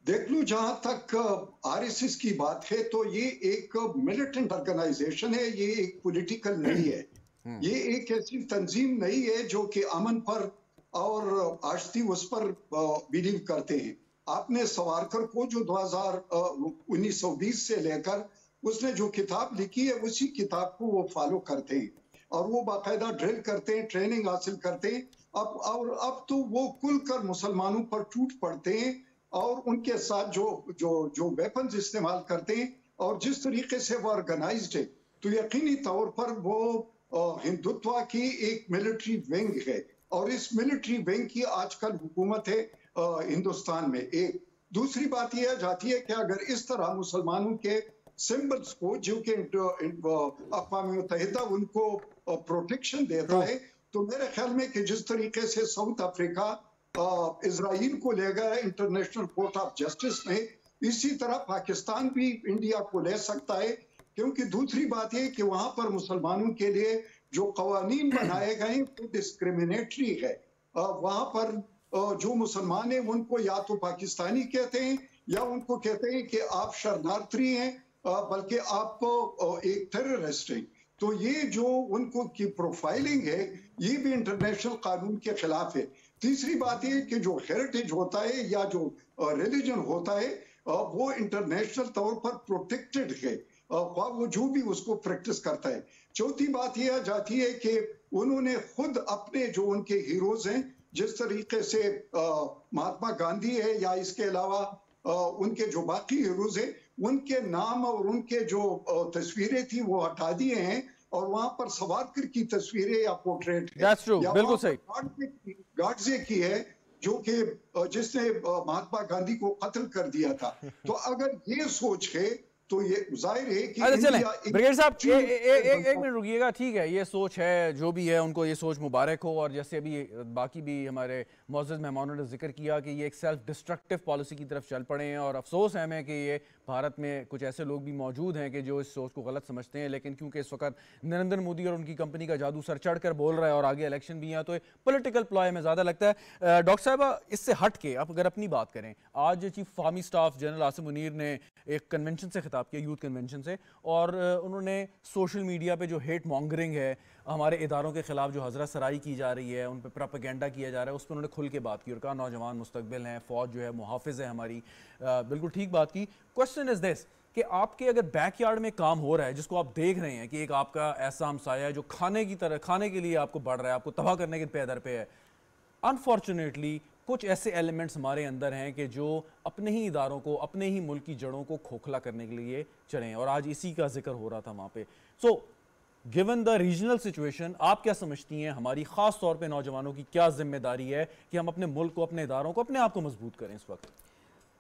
देख लो, जहां तक आरएसएस की बात है तो ये एक मिलिटेंट ऑर्गेनाइजेशन है, ये एक पॉलिटिकल नहीं है। ये एक ऐसी तंजीम नहीं है जो कि अमन पर और आश्ती उस पर बिलीव करते हैं। आपने सवारकर को जो 1920 से लेकर उसने जो किताब लिखी है उसी किताब को वो फॉलो करते हैं और वो बाकायदा ड्रिल करते हैं, ट्रेनिंग हासिल करते हैं। अब तो वो खुलकर मुसलमानों पर टूट पड़ते हैं और उनके साथ जो वेपन्स इस्तेमाल करते हैं और जिस तरीके से वो ऑर्गेनाइज्ड है, तो यकीनी तौर पर वो हिंदुत्व की एक मिलिट्री विंग है और इस मिलिट्री विंग की आजकल हुकूमत है हिंदुस्तान में। एक दूसरी बात यह जाती है कि अगर इस तरह मुसलमानों के सिंबल्स को, जो कि अक़वाम मुत्तहिदा उनको प्रोटेक्शन देता है, तो मेरे ख्याल में कि जिस तरीके से साउथ अफ्रीका इजराइल को ले गया इंटरनेशनल कोर्ट ऑफ जस्टिस में, इसी तरह पाकिस्तान भी इंडिया को ले सकता है। क्योंकि दूसरी बात है कि वहां पर मुसलमानों के लिए जो कवानीन बनाए गए वो डिस्क्रिमिनेटरी है। वहां पर जो मुसलमान हैं उनको या तो पाकिस्तानी कहते हैं या उनको कहते हैं कि आप शरणार्थी हैं, बल्कि आप एक टेररिस्ट हैं। तो ये जो उनको की प्रोफाइलिंग है ये भी इंटरनेशनल कानून के खिलाफ है। तीसरी बात ये कि जो हेरिटेज होता है या जो रिलीजन होता है वो इंटरनेशनल तौर पर प्रोटेक्टेड है, वो जो भी उसको प्रैक्टिस करता है। चौथी बात यह जाती है कि उन्होंने खुद अपने जो उनके हीरोज हैं, जिस तरीके से महात्मा गांधी है या इसके अलावा उनके जो बाकी हीरोज हैं, उनके नाम और उनके जो तस्वीरें थी वो हटा दिए हैं और वहां पर सावरकर की तस्वीरें या पोर्ट्रेट है, बिल्कुल सही, गाडसे की है जो कि जिसने महात्मा गांधी को कत्ल कर दिया था। तो अगर ये सोच है तो ये जाहिर है कि ब्रिगेडियर साहब एक मिनट रुकिएगा, ठीक है, ये सोच है, जो भी है उनको ये सोच मुबारक हो। और जैसे अभी बाकी भी हमारे मौजूद मेहमानों ने जिक्र किया कि ये एक सेल्फ डिस्ट्रक्टिव पॉलिसी की तरफ चल पड़े हैं और अफसोस है हमें कि ये भारत में कुछ ऐसे लोग भी मौजूद हैं कि जो इस सोच को गलत समझते हैं। लेकिन क्योंकि इस वक्त नरेंद्र मोदी और उनकी कंपनी का जादू सर चढ़ कर बोल रहा है और आगे इलेक्शन भी है, तो पॉलिटिकल प्लॉय में ज़्यादा लगता है। डॉक्टर साहब, इससे हट के आप अगर अपनी बात करें, आज chief army staff general Asim Munir ने एक कन्वेंशन से खिताब किया, यूथ कन्वेंशन से, और उन्होंने सोशल मीडिया पे जो हेट मॉन्गरिंग है, हमारे इदारों के खिलाफ जो हजरत सराई की जा रही है, उन पर प्रोपेगेंडा किया जा रहा है, उस पर उन्होंने खुल के बात की और कहा नौजवान मुस्तकबिल हैं, फ़ौज जो है मुहाफ़िज़ है हमारी। बिल्कुल ठीक बात की। क्वेश्चन इज़ दिस कि आपके अगर बैकयार्ड में काम हो रहा है जिसको आप देख रहे हैं कि एक आपका ऐसा हमसाया है जो खाने के लिए आपको बढ़ रहा है, आपको तबाह करने के पैदर पे है, अनफॉर्चुनेटली कुछ ऐसे एलिमेंट्स हमारे अंदर हैं कि जो अपने ही इदारों को, अपने ही मुल्क की जड़ों को खोखला करने के लिए चढ़े हैं और आज इसी का जिक्र हो रहा था वहाँ पे। So given the regional situation, आप क्या समझती हैं हमारी ख़ास तौर पे नौजवानों की क्या जिम्मेदारी है कि हम अपने मुल्क को, अपने इदारों को, अपने आप को मजबूत करें इस वक्त?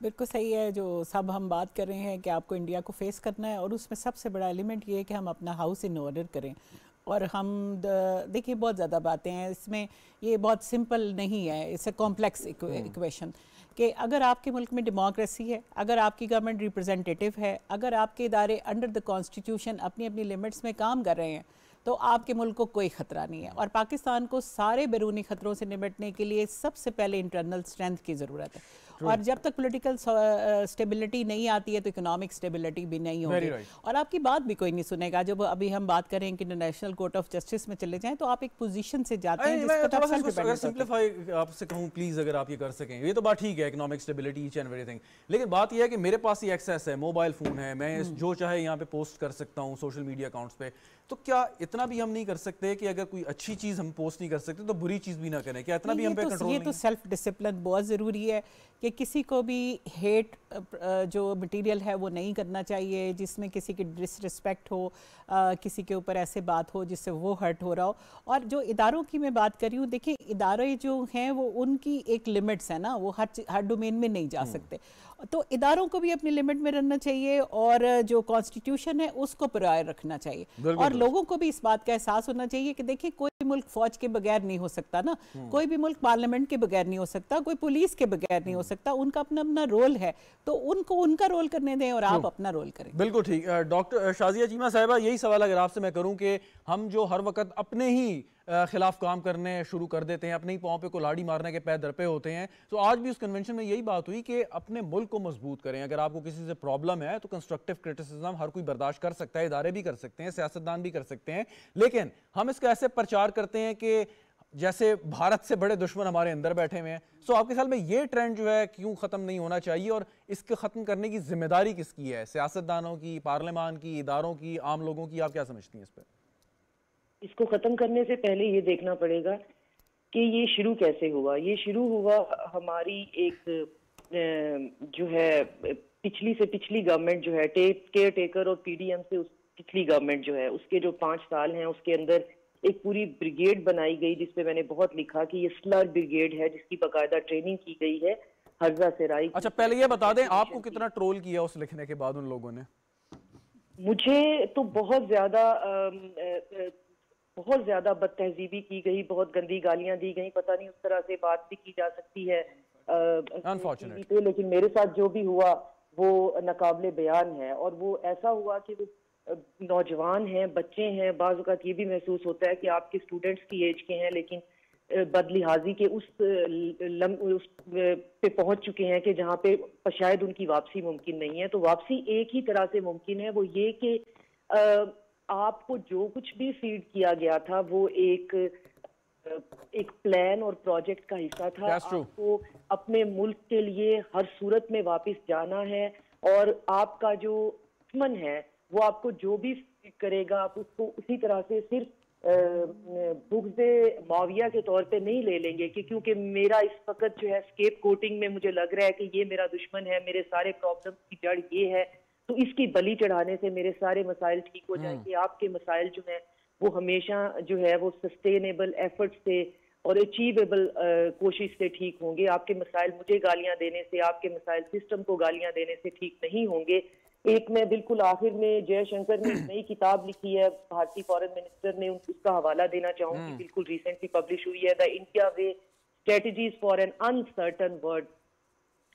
बिल्कुल सही है जो सब हम बात कर रहे हैं कि आपको इंडिया को फेस करना है और उसमें सबसे बड़ा एलिमेंट ये है कि हम अपना हाउस इन ऑर्डर करें। और हम देखिए बहुत ज़्यादा बातें हैं इसमें, ये बहुत सिंपल नहीं है, इट्स अ कॉम्प्लेक्स इक्वेशन कि अगर आपके मुल्क में डेमोक्रेसी है, अगर आपकी गवर्नमेंट रिप्रेजेंटेटिव है, अगर आपके इदारे अंडर द कॉन्स्टिट्यूशन अपनी अपनी लिमिट्स में काम कर रहे हैं, तो आपके मुल्क को कोई ख़तरा नहीं है। और पाकिस्तान को सारे बैरूनी ख़तरों से निपटने के लिए सबसे पहले इंटरनल स्ट्रेंथ की ज़रूरत है और जब तक पॉलिटिकल स्टेबिलिटी नहीं आती है तो इकोनॉमिक स्टेबिलिटी भी नहीं होगी। और आपकी बात भी कोई नहीं सुनेगा। जब अभी हम बात करें कि इंटरनेशनल कोर्ट ऑफ जस्टिस में चले जाएं तो आप एक पोजीशन से जाते हैं जिसको सिंपलीफाई आपसे कहूं प्लीज, अगर आप ये कर सकें। ये तो बात ठीक है, economic stability each and everything, लेकिन बात ये है कि मेरे पास ही एक्सेस है, मोबाइल फोन है, मैं जो चाहे यहाँ पे पोस्ट कर सकता हूँ सोशल मीडिया अकाउंट्स पे। तो क्या इतना भी हम नहीं कर सकते कि अगर कोई अच्छी चीज हम पोस्ट नहीं कर सकते तो बुरी चीज भी ना करें? क्या इतना भी हम पे कंट्रोल नहीं? ये तो सेल्फ डिसिप्लिन बहुत ज़रूरी है कि किसी को भी हेट जो मटेरियल है वो नहीं करना चाहिए, जिसमें किसी की डिसरिस्पेक्ट हो, किसी के ऊपर ऐसे बात हो जिससे वो हर्ट हो रहा हो। और जो इदारों की मैं बात कर रही हूँ, देखिए इदारे जो हैं वो उनकी एक लिमिट्स है ना, वो हर डोमेन में नहीं जा सकते। तो इदारों को भी अपनी लिमिट में रहना चाहिए और जो कॉन्स्टिट्यूशन है उसको प्रायर रखना चाहिए। और लोगों को भी इस बात का एहसास होना चाहिए कि देखिए कोई मुल्क फौज के बगैर नहीं हो सकता ना, कोई भी मुल्क पार्लियामेंट के बगैर नहीं हो सकता, कोई पुलिस के बगैर नहीं हो सकता। उनका अपना अपना रोल है, तो उनको उनका रोल करने दें और आप अपना रोल करें। बिल्कुल ठीक। डॉक्टर शाजिया चीमा साहिबा, यही सवाल अगर आपसे मैं करूं कि हम जो हर वक्त अपने ही खिलाफ काम करने शुरू कर देते हैं, अपने ही पाँव पे कुल्हाड़ी मारने के पैर दर पे होते हैं, तो आज भी उस कन्वेंशन में यही बात हुई कि अपने मुल्क को मजबूत करें। अगर आपको किसी से प्रॉब्लम है तो कंस्ट्रक्टिव क्रिटिसिज्म हर कोई बर्दाश्त कर सकता है, इदारे भी कर सकते हैं, सियासतदान भी कर सकते हैं, लेकिन हम इसका ऐसे प्रचार करते हैं कि जैसे भारत से बड़े दुश्मन हमारे अंदर बैठे हुए हैं। सो आपके ख्याल में ये ट्रेंड जो है क्यों खत्म नहीं होना चाहिए और इसको खत्म करने की जिम्मेदारी किसकी है? सियासतदानों की, पार्लियामान की, इदारों की, आम लोगों की? आप क्या समझती हैं इस पर? इसको खत्म करने से पहले ये देखना पड़ेगा कि ये शुरू कैसे हुआ। ये शुरू हुआ हमारी एक जो है पिछली से पिछली गवर्नमेंट जो है, केयर टेकर और पीडीएम से पिछली गवर्नमेंट जो है, उसके जो 5 साल हैं उसके अंदर एक पूरी ब्रिगेड बनाई गई जिसपे मैंने बहुत लिखा कि ये स्लर ब्रिगेड है, जिसकी बाकायदा ट्रेनिंग की गई है हर्जा सेराई। अच्छा, पहले ये बता दें आपको कितना ट्रोल किया उस लिखने के बाद उन लोगों ने? मुझे तो बहुत ज्यादा बदतहजीबी की गई, बहुत गंदी गालियां दी गई। पता नहीं उस तरह से बात भी की जा सकती है अनफॉर्चुनेट, लेकिन मेरे साथ जो भी हुआ वो नाकाबिले बयान है। और वो ऐसा हुआ कि वो नौजवान हैं, बच्चे हैं, बाज़ औक़ात ये भी महसूस होता है कि आपके स्टूडेंट्स की एज के हैं, लेकिन बदलिहाजी के उस पे पहुंच चुके हैं कि जहाँ पे शायद उनकी वापसी मुमकिन नहीं है। तो वापसी एक ही तरह से मुमकिन है, वो ये कि आपको जो कुछ भी फीड किया गया था वो एक प्लान और प्रोजेक्ट का हिस्सा था। आपको अपने मुल्क के लिए हर सूरत में वापस जाना है और आपका जो दुश्मन है वो आपको जो भी फीड करेगा आप उसको उसी तरह से सिर्फ बुग़्ज़े माविया के तौर पे नहीं ले लेंगे कि क्योंकि मेरा इस वक्त जो है स्केप कोटिंग में मुझे लग रहा है कि ये मेरा दुश्मन है, मेरे सारे प्रॉब्लम की जड़ ये है, तो इसकी बलि चढ़ाने से मेरे सारे मसाइल ठीक हो जाएंगे। आपके मसाइल जो हैं वो हमेशा जो है वो सस्टेनेबल एफर्ट से और अचीवेबल कोशिश से ठीक होंगे। आपके मसाइल मुझे गालियां देने से, आपके मसाइल सिस्टम को गालियां देने से ठीक नहीं होंगे। एक मैं बिल्कुल आखिर में जयशंकर ने एक नई किताब लिखी है, भारतीय फॉरेन मिनिस्टर ने, उसका हवाला देना चाहूंगी, बिल्कुल रिसेंटली पब्लिश हुई है, the India way strategies for an uncertain world.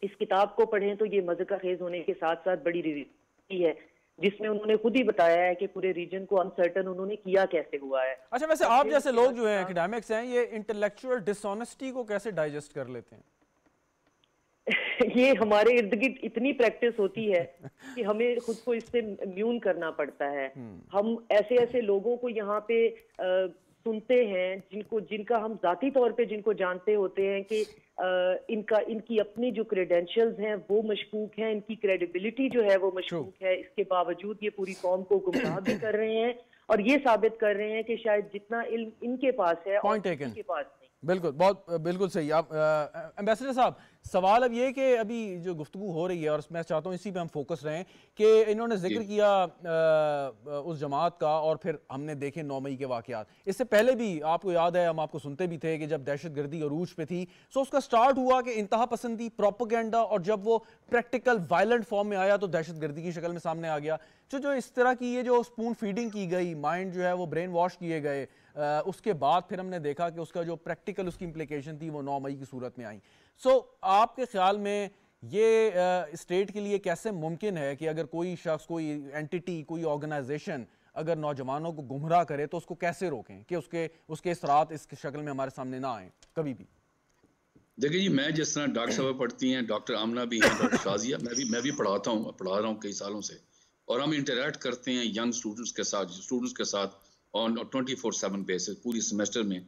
इस किताब को पढ़ें तो ये मज़े खेज होने के साथ साथ बड़ी रिव्यू है, जिसमें उन्होंने खुद ही बताया है कि पूरे रीजन को अनसर्टन उन्होंने किया कैसे हुआ है। अच्छा, वैसे आप जैसे लोग जो हैं एकेडमिक्स हैं, ये इंटेलेक्चुअल डिसऑनेस्टी को कैसे डाइजेस्ट कर लेते हैं? ये हमारे इर्द गिर्द इतनी प्रैक्टिस होती है कि हमें खुद को इससे म्यून करना पड़ता है। हम ऐसे लोगों को यहाँ पे सुनते हैं जिनका हम जाती तौर पे जिनको जानते होते हैं कि इनकी अपनी जो क्रेडेंशियल्स हैं वो मशकूक हैं, इनकी क्रेडिबिलिटी जो है वो मशकूक है। इसके बावजूद ये पूरी कौम को गुमराह भी कर रहे हैं और ये साबित कर रहे हैं कि शायद जितना इल्म इनके पास है और इनके पास नहीं। बिल्कुल, बिल्कुल सही। आप एम्बेसडर साहब, सवाल अब ये कि अभी जो गुफ्तगू हो रही है और मैं चाहता हूँ इसी पे हम फोकस रहें कि इन्होंने जिक्र किया उस जमात का और फिर हमने देखे 9 मई के वाक़यात। इससे पहले भी आपको याद है, हम आपको सुनते भी थे कि जब दहशतगर्दी अरूज पे थी सो उसका स्टार्ट हुआ कि इंतहा पसंदी, प्रोपेगेंडा, और जब वो प्रैक्टिकल वायलेंट फॉर्म में आया तो दहशतगर्दी की शक्ल में सामने आ गया। जो इस तरह की ये जो स्पून फीडिंग की गई, माइंड जो है वो ब्रेन वॉश किए गए, उसके बाद फिर हमने देखा कि उसका जो प्रैक्टिकल उसकी इम्प्लीकेशन थी वो 9 मई की सूरत में आई। सो आपके ख्याल में ये स्टेट के लिए कैसे मुमकिन है कि अगर कोई शख्स, कोई एंटिटी, कोई ऑर्गेनाइजेशन अगर नौजवानों को गुमराह करे तो उसको कैसे रोकें कि उसके असरात इस शक्ल में हमारे सामने ना आए कभी भी? देखिए जी, मैं जिस तरह डॉक्टर साहब पढ़ती हैं, डॉक्टर आमना भी हैं, डॉक्टर शाजिया, मैं भी पढ़ा रहा हूँ कई सालों से, और हम इंटरेक्ट करते हैं यंग स्टूडेंट्स के साथ ऑन 24/7 बेसिस पूरी सेमेस्टर में।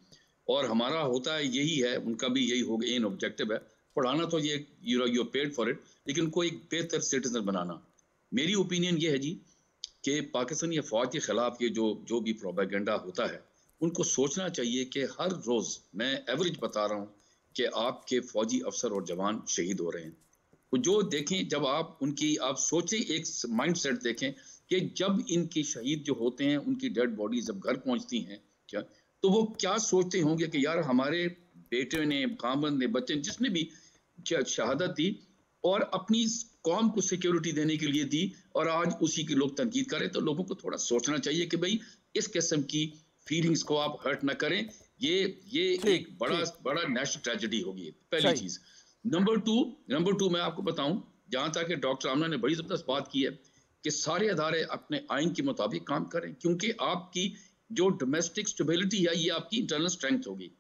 और हमारा होता है यही है, उनका भी यही होगा, इन ऑब्जेक्टिव है पढ़ाना, तो ये यू पेड फॉर इट, लेकिन उनको एक बेहतर सिटीजन बनाना। मेरी ओपिनियन ये है जी कि पाकिस्तानी फ़ौज के खिलाफ ये जो भी प्रोपेगेंडा होता है, उनको सोचना चाहिए कि हर रोज़, मैं एवरेज बता रहा हूँ, कि आपके फौजी अफसर और जवान शहीद हो रहे हैं। तो जो देखें, जब आप सोचें, एक माइंडसेट देखें कि जब इनके शहीद जो होते हैं, उनकी डेड बॉडी जब घर पहुंचती हैं, क्या तो वो क्या सोचते होंगे कि यार हमारे बेटे ने, खामद ने, बच्चे ने, जिसने भी शहादत दी और अपनी कौम को सिक्योरिटी देने के लिए दी, और आज उसी की लोग तनकीद करें। तो लोगों को थोड़ा सोचना चाहिए कि भाई इस किस्म की फीलिंग्स को आप हर्ट ना करें। ये एक बड़ा नेशनल ट्रेजेडी होगी, पहली चीज। नंबर टू मैं आपको बताऊं, जहां तक डॉक्टर आमना ने बड़ी जबरदस्त बात की है कि सारे अदारे अपने आइन के मुताबिक काम करें, क्योंकि आपकी जो डोमेस्टिक स्टेबिलिटी है, ये आपकी इंटरनल स्ट्रेंथ होगी।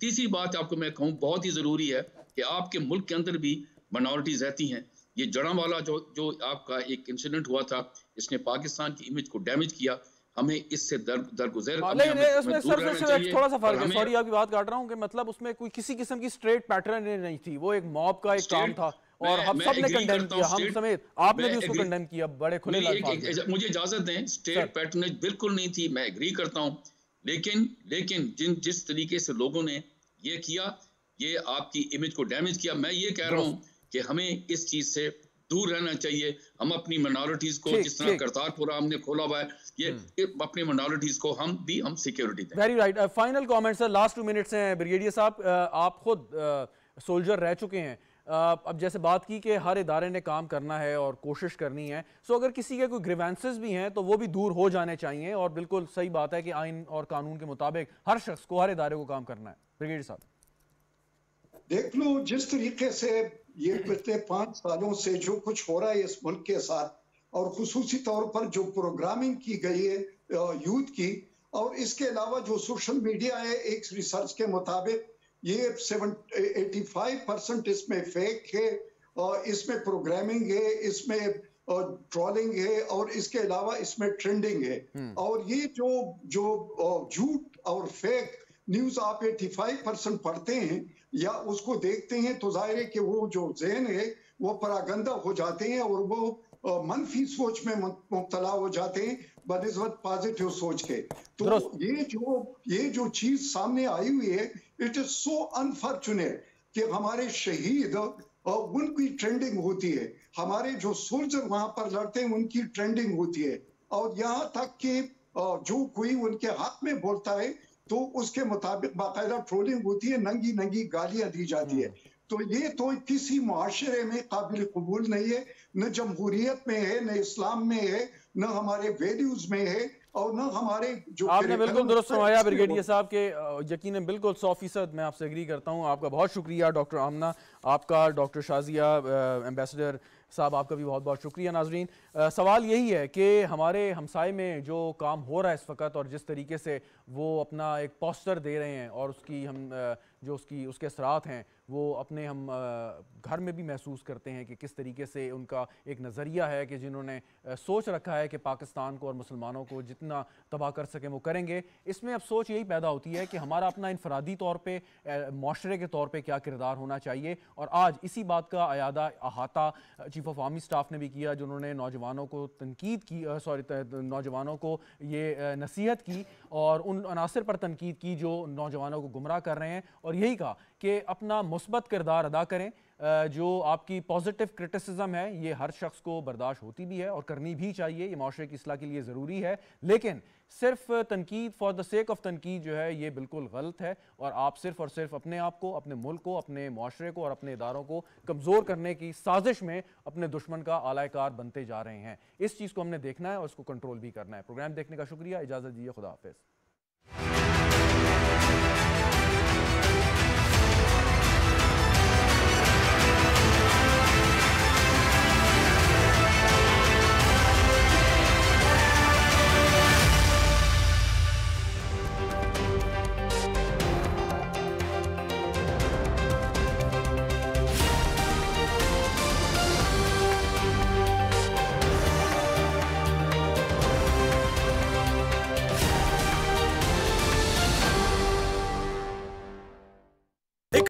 तीसरी बात आपको मैं कहूँ, बहुत ही जरूरी है कि आपके मुल्क के अंदर भी माइनॉरिटीज रहती हैं। ये जड़ांवाला जो आपका एक इंसिडेंट हुआ था, इसने पाकिस्तान की इमेज को डैमेज किया। हमें इससे दरगुजर इसमें सर थोड़ा सा फर्क है, सॉरी आपकी बात काट रहा हूँ, कि मतलब उसमें कोई किसी किस्म की स्ट्रेट पैटर्न नहीं थी, वो एक मॉब का एक काम था, और हम सब ने कंडेम किया, हम समेत आपने भी उसको कंडेम किया बड़े खुले अल्फाज में। मुझे इजाजत दें, स्ट्रेट पैटर्न बिल्कुल नहीं थी, मैं एग्री करता हूँ, लेकिन जिस तरीके से लोगों ने ये किया, ये आपकी इमेज को डैमेज किया। मैं ये कह रहा हूँ कि हमें इस चीज से दूर रहना चाहिए। हम अपनी माइनॉरिटीज को, जिस तरह करतारपुर हमने खोला हुआ है, ये अपनी माइनॉरिटीज को हम सिक्योरिटी दें। Very right. फाइनल कमेंट्स है, लास्ट 2 मिनट्स हैं। ब्रिगेडियर साहब, आप खुद सोल्जर रह चुके हैं, अब जैसे बात की कि हर इदारे ने काम करना है और कोशिश करनी है, सो अगर किसी के कोई ग्रीवेंसेस भी हैं तो वो भी दूर हो जाने चाहिए, और बिल्कुल सही बात है कि आइन और कानून के मुताबिक हर शख्स को, हर इदारे को काम करना है। ब्रिगेडियर साहब, देख लो जिस तरीके से ये पिछले 5 सालों से जो कुछ हो रहा है इस मुल्क के साथ, और खुसूसी तौर पर जो प्रोग्रामिंग की गई है यूथ की, और इसके अलावा जो सोशल मीडिया है, एक रिसर्च के मुताबिक ये 85% इसमें फेक है, इसमें प्रोग्रामिंग है, इसमें ट्रोलिंग है, और इसके अलावा इसमें ट्रेंडिंग है। और ये जो झूठ और फेक न्यूज आप 85% पढ़ते हैं या उसको देखते हैं, तो जाहिर है कि वो जो ज़हन है वो परागंदा हो जाते हैं, और वो मनफी सोच में मुब्तला हो जाते हैं बनिस्बत पॉजिटिव सोच के। तो ये जो चीज सामने आई हुई है, इट इज सो अनफॉर्चुनेट कि हमारे शहीद, उनकी ट्रेंडिंग होती है, हमारे जो सोल्जर वहां पर लड़ते हैं उनकी ट्रेंडिंग होती है, और यहाँ तक कि जो कोई उनके हक में बोलता है तो उसके मुताबिक बाकायदा ट्रोलिंग होती है, नंगी नंगी गालियां दी जाती है। तो ये तो किसी मुआशरे में काबिल कबूल नहीं है, न जमहूरियत में है, न इस्लाम में है, न हमारे वैल्यूज में है, और न हमारे जो आपने बिल्कुल दुरुस्त फरमाया ब्रिगेडियर साहब के, यकीनन बिल्कुल 100% मैं आपसे एग्री करता हूँ। आपका बहुत शुक्रिया डॉक्टर आमना, आपका डॉक्टर शाजिया, एम्बेसडर साहब आपका भी बहुत बहुत शुक्रिया। नाजरीन, सवाल यही है कि हमारे हमसाए में जो काम हो रहा है इस वक्त, और जिस तरीके से वो अपना एक पोस्टर दे रहे हैं, और उसकी हम जो उसके असरात हैं वो अपने हम घर में भी महसूस करते हैं कि किस तरीके से उनका एक नज़रिया है कि जिन्होंने सोच रखा है कि पाकिस्तान को और मुसलमानों को जितना तबाह कर सकें वो करेंगे। इसमें अब सोच यही पैदा होती है कि हमारा अपना इनफरादी तौर पे, माशरे के तौर पे क्या किरदार होना चाहिए। और आज इसी बात का अयादा अहाता चीफ ऑफ आर्मी स्टाफ ने भी किया, जिन्होंने नौजवानों को तनकीद की, नौजवानों को ये नसीहत की और उन अनासर पर तनकीद की जो नौजवानों को गुमराह कर रहे हैं, और यही कहा कि अपना मुस्बत किरदार अदा करें। जो आपकी पॉजिटिव क्रिटिसिज्म है ये हर शख्स को बर्दाश्त होती भी है और करनी भी चाहिए, ये माशरे की इस्लाह के लिए ज़रूरी है, लेकिन सिर्फ तनकीद फॉर द सेक ऑफ तनकीद जो है ये बिल्कुल गलत है। और आप सिर्फ और सिर्फ अपने आप को, अपने मुल्क को, अपने माशरे को और अपने इदारों को कमज़ोर करने की साजिश में अपने दुश्मन का आलाकार बनते जा रहे हैं। इस चीज़ को हमने देखना है और उसको कंट्रोल भी करना है। प्रोग्राम देखने का शुक्रिया, इजाज़त दीजिए, खुदा हाफिज़।